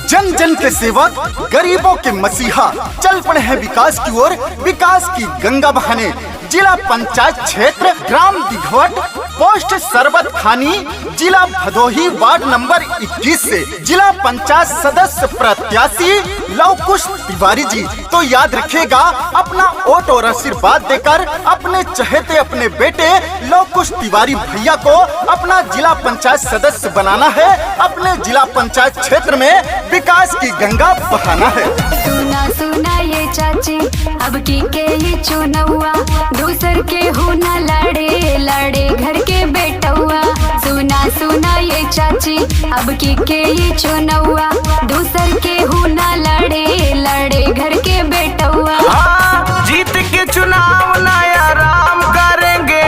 जन जन के सेवक, गरीबों के मसीहा, चल पड़े हैं विकास की ओर, विकास की गंगा बहाने। जिला पंचायत क्षेत्र ग्राम दिघवट, पोस्ट सरबत खानी, जिला भदोही, वार्ड नंबर 21 से जिला पंचायत सदस्य प्रत्याशी लवकुश तिवारी जी। तो याद रखिएगा, अपना वोट और आशीर्वाद देकर अपने चहेते अपने बेटे लवकुश तिवारी भैया को अपना जिला पंचायत सदस्य बनाना है। अपने जिला पंचायत क्षेत्र में विकास की गंगा बहाना है। सुना सुना ये चाची, अब की के ही चुनौआ, दूसर के हो न लड़े लड़े घर के बेटौआ। सुना सुना ये चाची, अब की के ही चुनौआ, दूसर के हो न लड़े लड़े घर के बेटौआ। जीत के चुनाव नया राम करेंगे,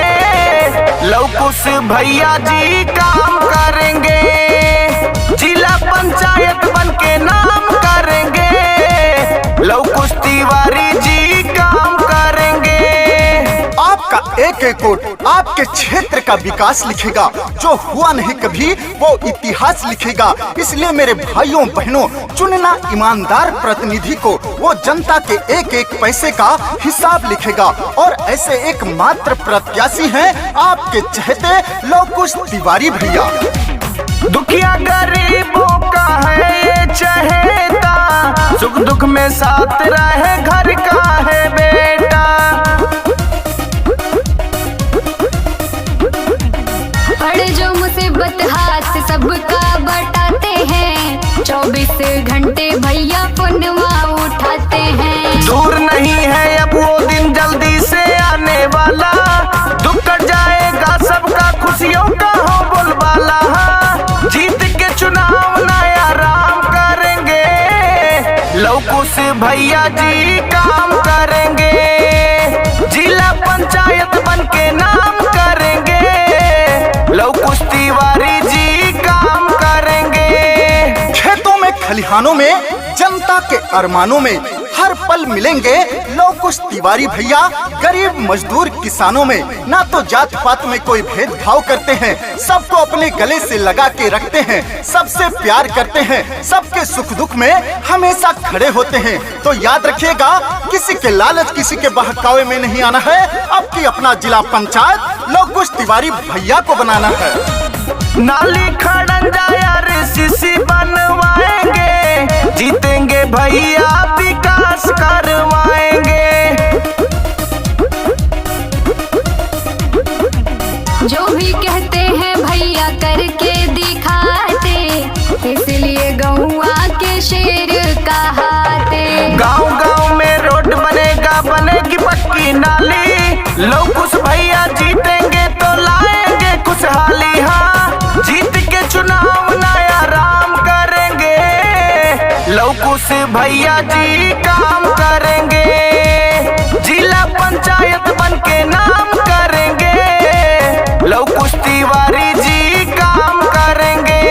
लवकुश भैया जी काम करेंगे, जिला पंचायत बन के नाम करेंगे, लवकुश तिवारी जी काम करेंगे। आपका एक एक वोट आपके क्षेत्र का विकास लिखेगा, जो हुआ नहीं कभी वो इतिहास लिखेगा। इसलिए मेरे भाइयों बहनों, चुनना ईमानदार प्रतिनिधि को, वो जनता के एक एक पैसे का हिसाब लिखेगा। और ऐसे एक मात्र प्रत्याशी हैं आपके चहेते लवकुश तिवारी भैया। दुखिया गरीबों का है ये चहेता, सुख दुख में साथ रहे घर का है बेटा। पड़े जो मुसीबत हाथ सबका बटाते हैं, 24 घंटे भैया पुनवा उठाते हैं। दूर नहीं है अब वो दिन, जल्दी से आने वाला, दुख कट जाएगा सबका, खुशियों का हो बोलबाला। जीत के चुनाव नया राम करेंगे, लवकुश भैया जी काम करेंगे, जिला पंचायत बन के नाम करेंगे, लवकुश तिवारी जी काम करेंगे। खेतों में, खलिहानों में, जनता के अरमानों में हर पल मिलेंगे लवकुश तिवारी भैया। गरीब मजदूर किसानों में ना तो जात पात में कोई भेदभाव करते हैं, सबको अपने गले से लगा के रखते हैं, सबसे प्यार करते हैं, सबके सुख दुख में हमेशा खड़े होते हैं। तो याद रखिएगा, किसी के लालच, किसी के बहकावे में नहीं आना है। अब की अपना जिला पंचायत लवकुश तिवारी भैया को बनाना है। नाली खड़ंजा यार सीसी बनवाएंगे, जीतेंगे भैया विकास करवाएंगे। जो भी कहते हैं भैया करके दिखाते, इसलिए गौआ के शेर कहाते। गांव गांव में रोड बनेगा, बनेगी पक्की नाली, लवकुश भैया जीतेंगे तो लाएंगे खुशहाली। हाँ, जीत के चुनाव नया राम करेंगे, लवकुश भैया जी काम करेंगे, जिला पंचायत बन के नाम करेंगे, लवकुश तिवारी जी काम करेंगे।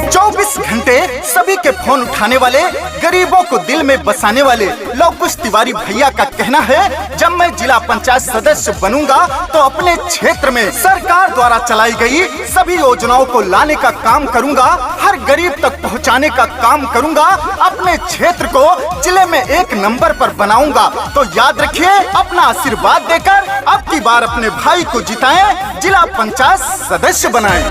24 घंटे सभी के फोन उठाने वाले, गरीबों को दिल में बसाने वाले लवकुश तिवारी भैया का कहना है, जब मैं जिला पंचायत सदस्य बनूंगा तो अपने क्षेत्र में सरकार द्वारा चलाई गई सभी योजनाओं को लाने का काम करूंगा, हर गरीब तक पहुंचाने का काम करूंगा, अपने क्षेत्र को जिले में 1 नंबर पर बनाऊंगा। तो याद रखिए, अपना आशीर्वाद देकर अब की बार अपने भाई को जिताएं, जिला पंचायत सदस्य बनाएं।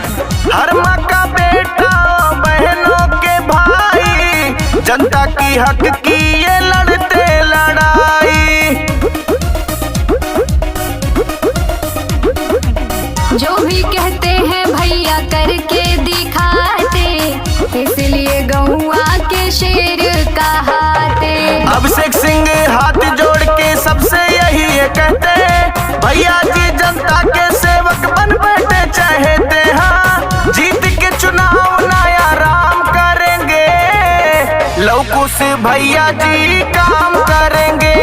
हर माँ का बेटा, बहनों के भाई, जनता की हक की ये लड़ते लड़ाई। जो भी कहते हैं भैया करके दिखाते, इसलिए गौआ के शेर कहाते। अभिषेक सिंह हाथ जोड़ के सबसे यही ये कहते, भैया जी जनता के सेवक बन बैठे चाहते। हाँ, जीत के चुनाव नया राम करेंगे, लवकुश भैया जी काम करेंगे।